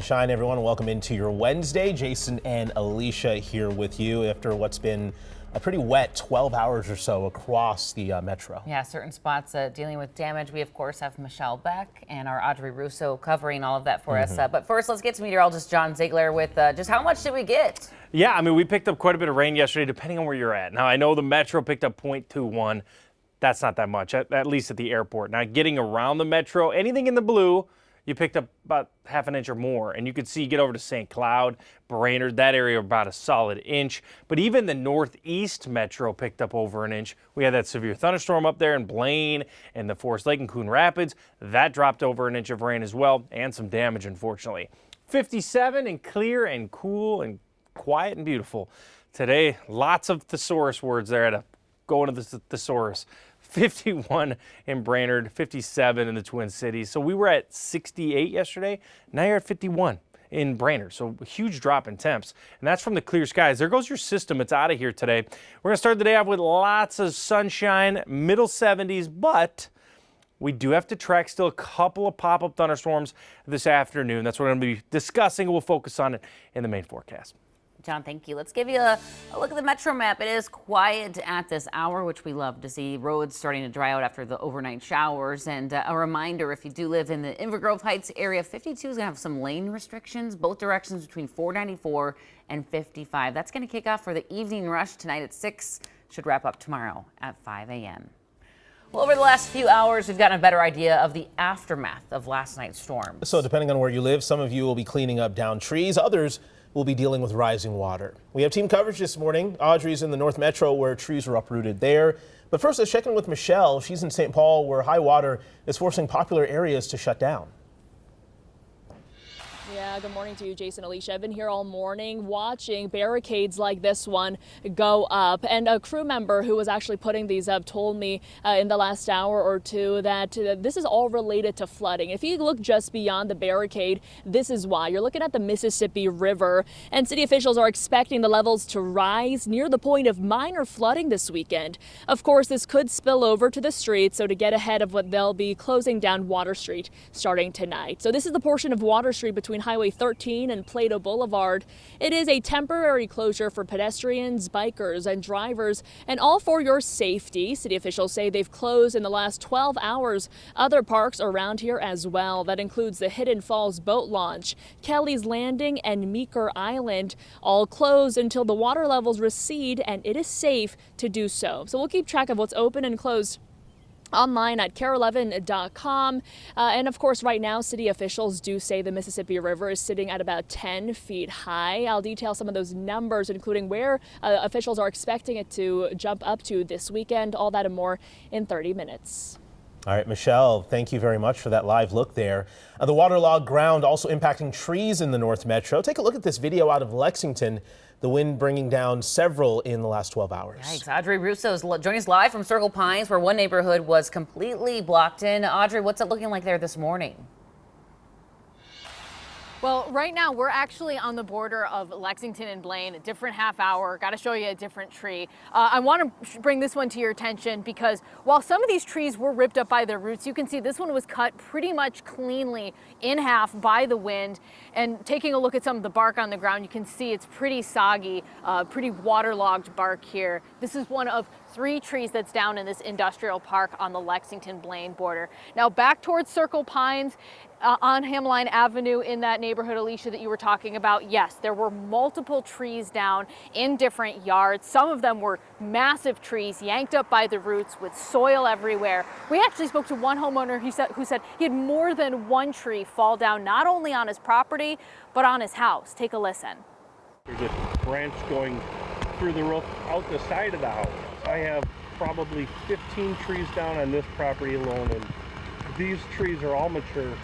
Shine, everyone. Welcome into your Wednesday. Jason and Alicia here with you after what's been a pretty wet 12 hours or so across the metro. Yeah, certain spots dealing with damage. We, of course, have Michelle Beck and our Audrey Russo covering all of that for us. But first, let's get to meteorologist John Ziegler with just how much did we get? Yeah, I mean, we picked up quite a bit of rain yesterday, depending on where you're at. Now, I know the metro picked up 0.21. That's not that much, at least at the airport. Now, getting around the metro, anything in the blue, you picked up about half an inch or more. And you could see, get over to St. Cloud, Brainerd, that area about a solid inch. But even the northeast metro picked up over an inch. We had that severe thunderstorm up there in Blaine and the Forest Lake and Coon Rapids. That dropped over an inch of rain as well, and some damage, unfortunately. 57 and clear and cool and quiet and beautiful. Today, lots of thesaurus words there to go into the thesaurus. 51 in Brainerd, 57 in the Twin Cities. So we were at 68 yesterday. Now you're at 51 in Brainerd. So a huge drop in temps. And that's from the clear skies. There goes your system. It's out of here today. We're going to start the day off with lots of sunshine, middle 70s, but we do have to track still a couple of pop-up thunderstorms this afternoon. That's what we're going to be discussing. We'll focus on it in the main forecast. John, thank you. Let's give you a look at the metro map. It is quiet at this hour, which we love to see. Roads starting to dry out after the overnight showers. And a reminder, if you do live in the Inver Grove Heights area, 52 is going to have some lane restrictions, both directions between 494 and 55. That's going to kick off for the evening rush tonight at 6. Should wrap up tomorrow at 5 a.m. Well, over the last few hours, we've gotten a better idea of the aftermath of last night's storm. So depending on where you live, some of you will be cleaning up downed trees. Others will be dealing with rising water. We have team coverage this morning. Audrey's in the North Metro where trees were uprooted there. But first, let's check in with Michelle. She's in St. Paul where high water is forcing popular areas to shut down. Yeah, good morning to you, Jason, Alicia. I've been here all morning watching barricades like this one go up. And a crew member who was actually putting these up told me in the last hour or two that this is all related to flooding. If you look just beyond the barricade, this is why. You're looking at the Mississippi River, and city officials are expecting the levels to rise near the point of minor flooding this weekend. Of course, this could spill over to the streets, so to get ahead of what they'll be closing down Water Street starting tonight. So this is the portion of Water Street between Highway 13 and Plato Boulevard. It is a temporary closure for pedestrians, bikers, and drivers, and all for your safety. City officials say they've closed in the last 12 hours other parks around here as well. That includes the Hidden Falls Boat Launch, Kelly's Landing, and Meeker Island, all closed until the water levels recede and it is safe to do so. So we'll keep track of what's open and closed online at KARE11.com. And of course, right now, city officials do say the Mississippi River is sitting at about 10 feet high. I'll detail some of those numbers, including where officials are expecting it to jump up to this weekend. All that and more in 30 minutes. All right, Michelle, thank you very much for that live look there. The waterlogged ground also impacting trees in the North Metro. Take a look at this video out of Lexington. The wind bringing down several in the last 12 hours. Yikes. Audrey Russo is joining us live from Circle Pines, where one neighborhood was completely blocked in. Audrey, what's it looking like there this morning? Well, right now we're actually on the border of Lexington and Blaine, a different half hour. Got to show you a different tree. I want to bring this one to your attention because while some of these trees were ripped up by their roots, you can see this one was cut pretty much cleanly in half by the wind. And taking a look at some of the bark on the ground, you can see it's pretty soggy, pretty waterlogged bark here. This is one of 3 trees that's down in this industrial park on the Lexington-Blaine border. Now back towards Circle Pines, on Hamline Avenue in that neighborhood, Alicia, that you were talking about, yes, there were multiple trees down in different yards. Some of them were massive trees yanked up by the roots with soil everywhere. We actually spoke to one homeowner who said he had more than one tree fall down, not only on his property, but on his house. Take a listen. There's a branch going through the roof out the side of the house. I have probably 15 trees down on this property alone, and these trees are all mature.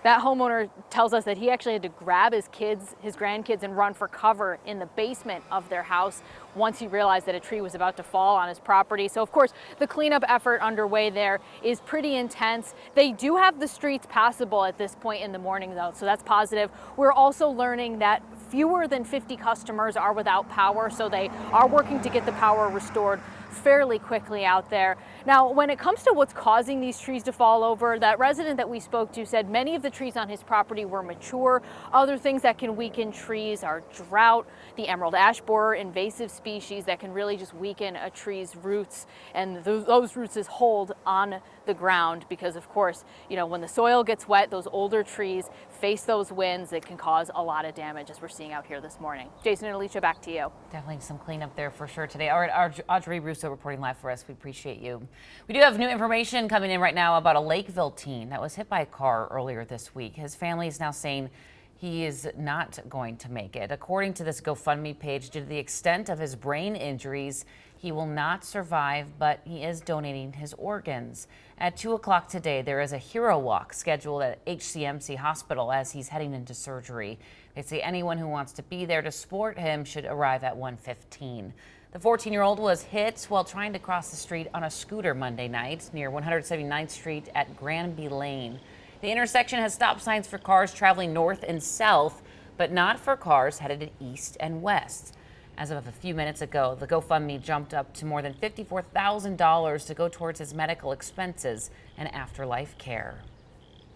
That homeowner tells us that he actually had to grab his grandkids, and run for cover in the basement of their house once he realized that a tree was about to fall on his property. So of course, the cleanup effort underway there is pretty intense. They do have the streets passable at this point in the morning though, so that's positive. We're also learning that fewer than 50 customers are without power, so they are working to get the power restored fairly quickly out there. Now, when it comes to what's causing these trees to fall over, that resident that we spoke to said many of the trees on his property were mature. Other things that can weaken trees are drought, the emerald ash borer, invasive species that can really just weaken a tree's roots, and those roots is hold on the ground because, of course, when the soil gets wet, those older trees face those winds. It can cause a lot of damage, as we're seeing out here this morning. Jason and Alicia, back to you. Definitely some cleanup there for sure today. All right, Audrey Russo reporting live for us. We appreciate you. We do have new information coming in right now about a Lakeville teen that was hit by a car earlier this week. His family is now saying he is not going to make it. According to this GoFundMe page, due to the extent of his brain injuries, he will not survive, but he is donating his organs. At 2 o'clock today, there is a hero walk scheduled at HCMC Hospital as he's heading into surgery. They say anyone who wants to be there to support him should arrive at 1:15. The 14-year-old was hit while trying to cross the street on a scooter Monday night near 179th Street at Granby Lane. The intersection has stop signs for cars traveling north and south, but not for cars headed east and west. As of a few minutes ago, the GoFundMe jumped up to more than $54,000 to go towards his medical expenses and afterlife care.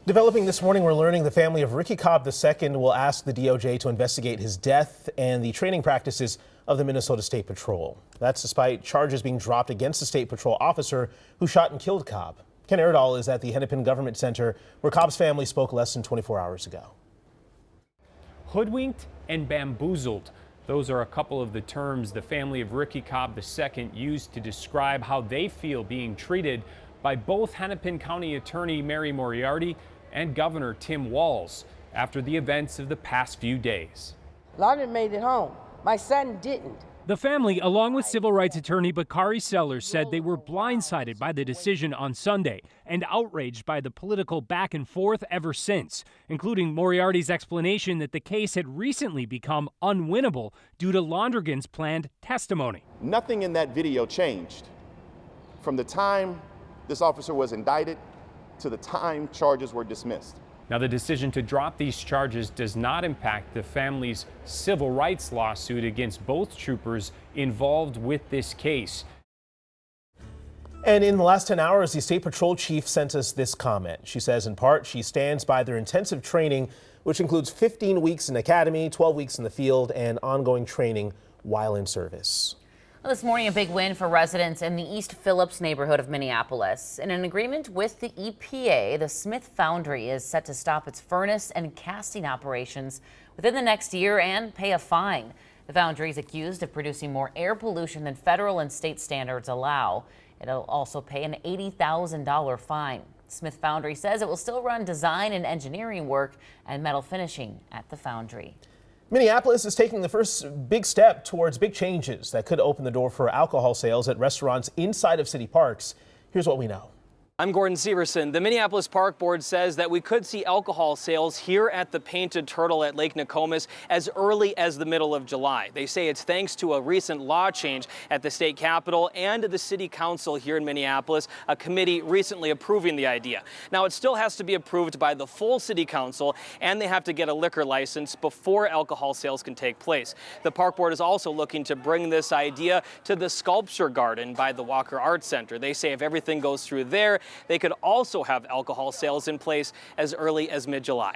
Developing this morning, we're learning the family of Ricky Cobb II will ask the DOJ to investigate his death and the training practices of the Minnesota State Patrol. That's despite charges being dropped against the State Patrol officer who shot and killed Cobb. Ken Erdahl is at the Hennepin Government Center, where Cobb's family spoke less than 24 hours ago. Hoodwinked and bamboozled. Those are a couple of the terms the family of Ricky Cobb II used to describe how they feel being treated by both Hennepin County Attorney Mary Moriarty and Governor Tim Walz after the events of the past few days. London made it home. My son didn't. The family, along with civil rights attorney Bakari Sellers, said they were blindsided by the decision on Sunday and outraged by the political back and forth ever since, including Moriarty's explanation that the case had recently become unwinnable due to Londrigan's planned testimony. Nothing in that video changed from the time this officer was indicted to the time charges were dismissed. Now, the decision to drop these charges does not impact the family's civil rights lawsuit against both troopers involved with this case. And in the last 10 hours, the State Patrol chief sent us this comment. She says, in part, she stands by their intensive training, which includes 15 weeks in academy, 12 weeks in the field, and ongoing training while in service. Well, this morning, a big win for residents in the East Phillips neighborhood of Minneapolis. In an agreement with the EPA, the Smith Foundry is set to stop its furnace and casting operations within the next year and pay a fine. The foundry is accused of producing more air pollution than federal and state standards allow. It'll also pay an $80,000 fine. Smith Foundry says it will still run design and engineering work and metal finishing at the foundry. Minneapolis is taking the first big step towards big changes that could open the door for alcohol sales at restaurants inside of city parks. Here's what we know. I'm Gordon Severson. The Minneapolis Park Board says that we could see alcohol sales here at the Painted Turtle at Lake Nokomis as early as the middle of July. They say it's thanks to a recent law change at the state capitol and the city council here in Minneapolis, a committee recently approving the idea. Now, it still has to be approved by the full city council, and they have to get a liquor license before alcohol sales can take place. The Park Board is also looking to bring this idea to the Sculpture Garden by the Walker Arts Center. They say if everything goes through there, they could also have alcohol sales in place as early as mid-July.